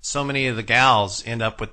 so many of the gals end up with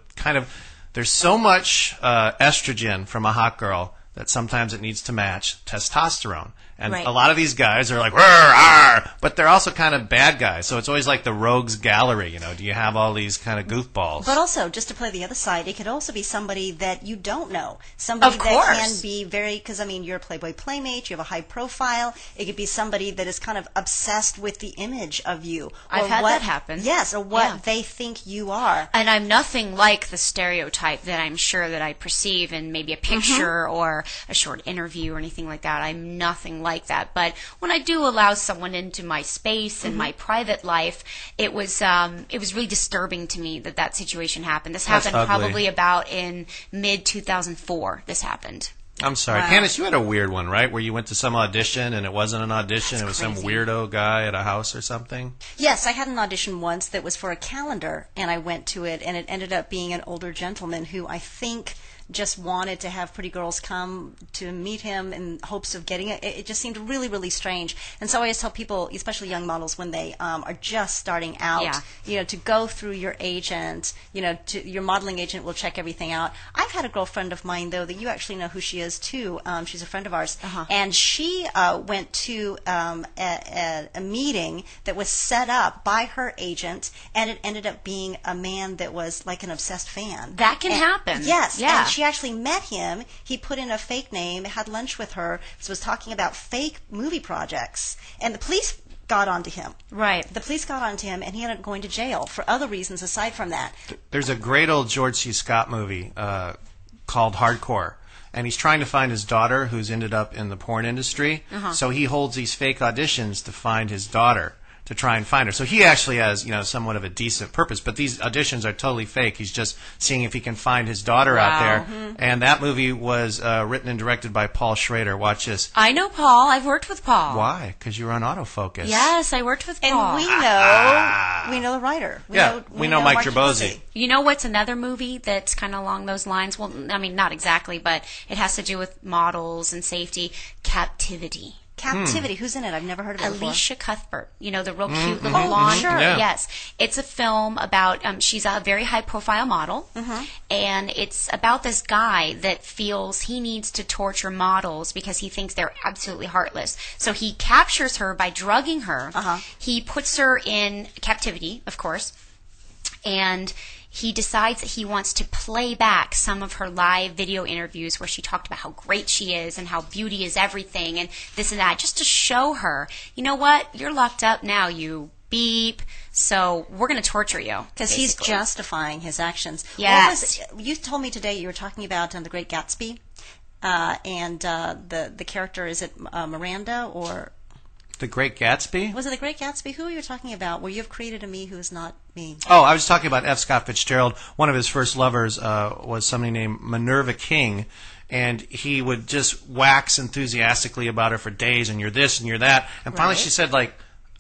there's so much estrogen from a hot girl that sometimes it needs to match testosterone. And a lot of these guys are like, "Rrr, arr," but they're also kind of bad guys. So it's always like the rogues gallery, you know. Do you have all these kind of goofballs? But also, just to play the other side, it could also be somebody that you don't know. Somebody that can be because, I mean, you're a Playboy Playmate, you have a high profile. It could be somebody that is kind of obsessed with the image of you. I've had that happen. Yes, or what they think you are. And I'm nothing like the stereotype that I'm sure that I perceive in maybe a picture or a short interview or anything like that. I'm nothing like that. But when I do allow someone into my space and my private life, it was really disturbing to me that situation happened. This happened probably about in mid-2004. This happened. I'm sorry. Wow. Candace, you had a weird one, right? Where you went to some audition and it wasn't an audition. It was crazy. Some weirdo guy at a house or something? Yes, I had an audition once that was for a calendar, and I went to it, and it ended up being an older gentleman who I think just wanted to have pretty girls come to meet him in hopes of getting it. It just seemed really, really strange. And so I always tell people, especially young models, when they are just starting out, to go through your agent, your modeling agent will check everything out. I've had a girlfriend of mine, though, that you actually know who she is, too. She's a friend of ours. And she went to a meeting that was set up by her agent, and it ended up being a man that was like an obsessed fan. That can happen. Yes. Yeah. And she actually met him. He put in a fake name, had lunch with her, was talking about fake movie projects. And the police got onto him. Right. The police got onto him, and he ended up going to jail for other reasons aside from that. There's a great old George C. Scott movie called Hardcore. And he's trying to find his daughter who's ended up in the porn industry. So he holds these fake auditions to find his daughter, to try and find her. So he actually has, somewhat of a decent purpose, but these auditions are totally fake. He's just seeing if he can find his daughter out there. And that movie was written and directed by Paul Schrader. Watch this. I know Paul. I've worked with Paul. Why? Because you were on autofocus. Yes, I worked with Paul. And we know the writer. We know Mike Gerbosi. You know what's another movie that's kind of along those lines? Well, I mean, not exactly, but it has to do with models and safety. Captivity. Captivity. Who's in it? I've never heard of it before. Alicia Cuthbert. The real cute little blonde. Sure. Yeah. Yes. It's a film about, she's a very high-profile model, and it's about this guy that feels he needs to torture models because he thinks they're absolutely heartless. So he captures her by drugging her. He puts her in captivity, of course, and he decides that he wants to play back some of her live video interviews where she talked about how great she is and how beauty is everything and this and that, just to show her, you know what, you're locked up now, you beep, so we're going to torture you. Because he's justifying his actions. Yes. You told me today you were talking about The Great Gatsby, and the character, is it Miranda or... The Great Gatsby? Was it The Great Gatsby? Who are you talking about? Where you have created a me who is not me? Oh, I was talking about F. Scott Fitzgerald. One of his first lovers was somebody named Minerva King, and he would just wax enthusiastically about her for days, and you're this and you're that. And finally she said,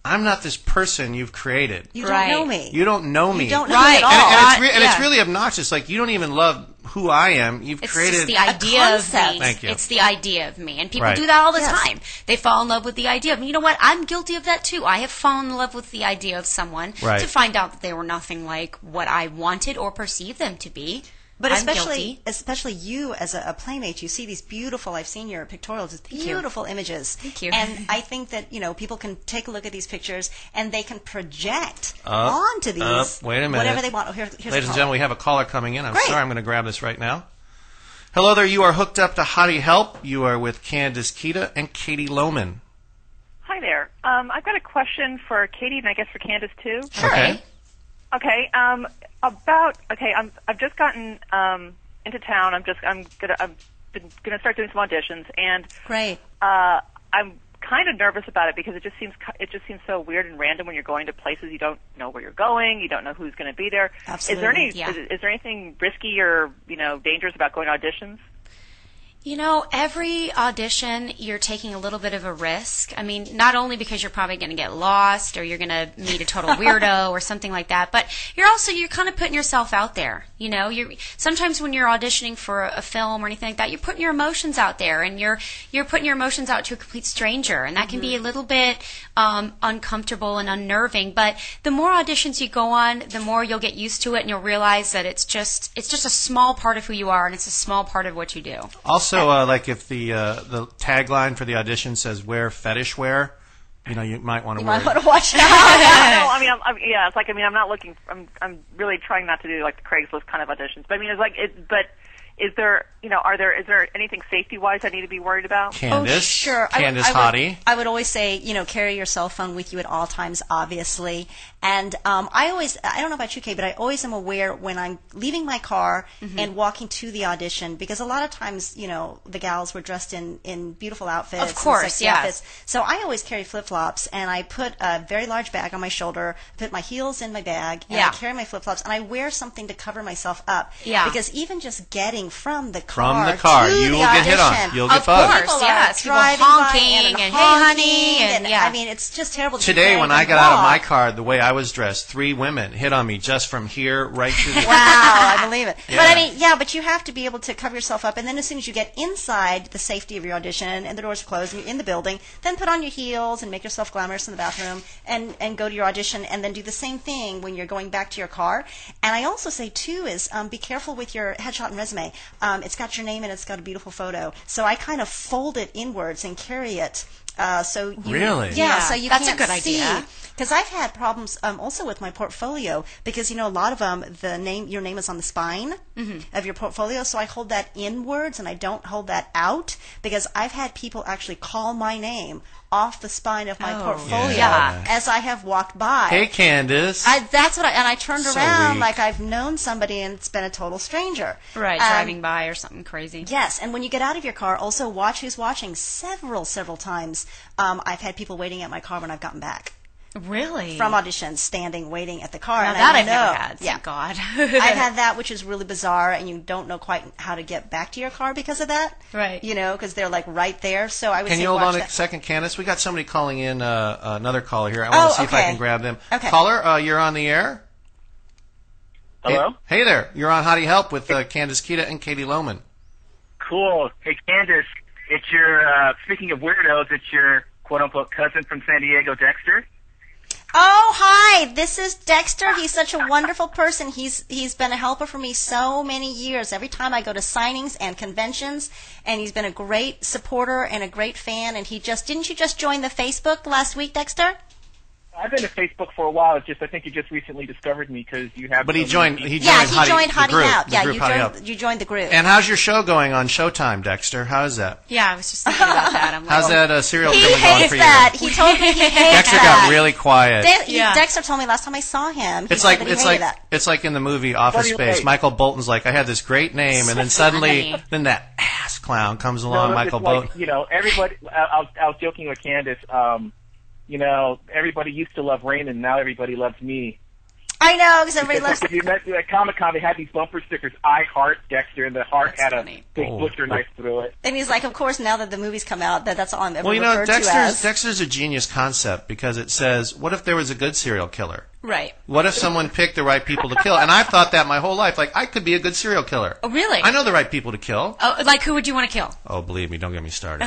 I'm not this person you've created. You don't know me. You don't know me. You don't know me at all. And it's really obnoxious. Like, you don't even love who I am. You've created the idea of me. Thank you. It's the idea of me. And people do that all the time. They fall in love with the idea of me. You know what? I'm guilty of that too. I have fallen in love with the idea of someone to find out that they were nothing like what I wanted or perceived them to be. But I'm guilty. especially you as a playmate, you see these beautiful, I've seen your pictorials, beautiful images. Thank you. And I think that, people can take a look at these pictures and they can project onto these wait a minute. whatever they want. Here's Ladies and gentlemen, we have a caller coming in. I'm sorry, I'm going to grab this right now. Hello there, you are hooked up to Hottie Help. You are with Candace Kita and Katie Lohmann. Hi there. I've got a question for Katie and I guess for Candace too. Sure. Okay. Okay. I've just gotten into town. I'm gonna start doing some auditions, and Great. I'm kind of nervous about it because it just seems so weird and random when you're going to places you don't know where you're going, you don't know who's going to be there. Absolutely. Is there anything risky or dangerous about going to auditions? You know, every audition, you're taking a little bit of a risk. I mean, not only because you're probably going to get lost or you're going to meet a total weirdo or something like that, but you're kind of putting yourself out there. You know, sometimes when you're auditioning for a film or anything like that, you're putting your emotions out there, and you're putting your emotions out to a complete stranger, and that can be a little bit uncomfortable and unnerving. But the more auditions you go on, the more you'll get used to it, and you'll realize that it's just a small part of who you are, and it's a small part of what you do. Also, like if the tagline for the audition says "wear fetish wear," you know, you might want to watch that. No, I mean, it's like, I mean, I'm not looking. I'm really trying not to do like the Craigslist kind of auditions. But I mean, it's like but. Is there, you know, is there anything safety-wise I need to be worried about? Candace, sure. Candace Hottie. I would always say, you know, carry your cell phone with you at all times, obviously. And I don't know about you, Kay, but I always am aware when I'm leaving my car and walking to the audition, because a lot of times, you know, the gals were dressed in beautiful outfits. Of course, yes. Outfits. So I always carry flip-flops, and I put a very large bag on my shoulder, put my heels in my bag, and I carry my flip-flops, and I wear something to cover myself up. Yeah. Because even just getting from the car to you will get hit on. You'll get bugged. Of course, yes. People Driving honking by and hey, honey, and yeah. I mean, it's just terrible. Today, when I got out of my car, the way I was dressed, 3 women hit on me just from here right to the. Wow, I believe it. Yeah. But I mean, but you have to be able to cover yourself up, and then as soon as you get inside the safety of your audition and the doors are closed and you're in the building, then put on your heels and make yourself glamorous in the bathroom and go to your audition, and then do the same thing when you're going back to your car. And I also say too is be careful with your headshot and resume. It's got your name and it's got a beautiful photo. So I kind of fold it inwards and carry it. So you, really? Yeah, so you that's can't a good see. idea. Because I've had problems also with my portfolio, because, you know, a lot of them, your name is on the spine of your portfolio, so I hold that inwards and I don't hold that out, because I've had people actually call my name off the spine of my portfolio as I have walked by. Hey, Candace. That's what I turned So around weak. like I've known somebody and it's been a total stranger. Right, driving by or something crazy. Yes, and when you get out of your car, also watch who's watching. Several times I've had people waiting at my car when I've gotten back. Really? From auditions, standing, waiting at the car. Now and that I I've never know- had, thank God. I've had that, which is really bizarre, and you don't know quite how to get back to your car because of that. Right. You know, because they're like right there. So I would Can say you hold watch on a that. second, Candace? We got somebody calling in, another caller here. I want to see if I okay. can grab them. Okay. Caller, you're on the air. Hello? Hey there. You're on Hottie Help with Candace Kita and Katie Lohmann. Cool. Hey, Candace, it's your, speaking of weirdos, it's your quote-unquote cousin from San Diego, Dexter. Oh, hi. This is Dexter. He's such a wonderful person. He's been a helper for me so many years. Every time I go to signings and conventions, and he's been a great supporter and a great fan. And didn't you just join the Facebook last week, Dexter? I've been to Facebook for a while. It's just I think you just recently discovered me because you have. But he joined. He Yeah, joined he Hottie, joined the Hottie group, Help. the Yeah, group Hottie Help. you joined the group. And how's your show going on Showtime, Dexter? How's that? Yeah, I was just thinking about that. I'm like, How's that serial He killer going hates for you? that. He told me he hates Dexter that. got really quiet. Dexter told me last time I saw him. It's like that. it's like in the movie Office Funny Space. way. Michael Bolton's like, I had this great name, and then suddenly, funny. then that ass clown comes along, Michael it's like, Bolton. you know, everybody. I was joking with Candace. You know, everybody used to love Raymond. Now everybody loves me. I know, because everybody loves. If you met at Comic-Con, they had these bumper stickers, I heart Dexter, and the heart That's had funny. a big butcher knife through it. And he's like, of course, now that the movie's come out, that's all I'm ever Well, you know, referred to as. Dexter's a genius concept because it says, what if there was a good serial killer? right. What if someone picked the right people to kill? And I've thought that my whole life. Like, I could be a good serial killer. Oh, really? I know the right people to kill. Oh, like who would you want to kill? Oh, believe me, don't get me started.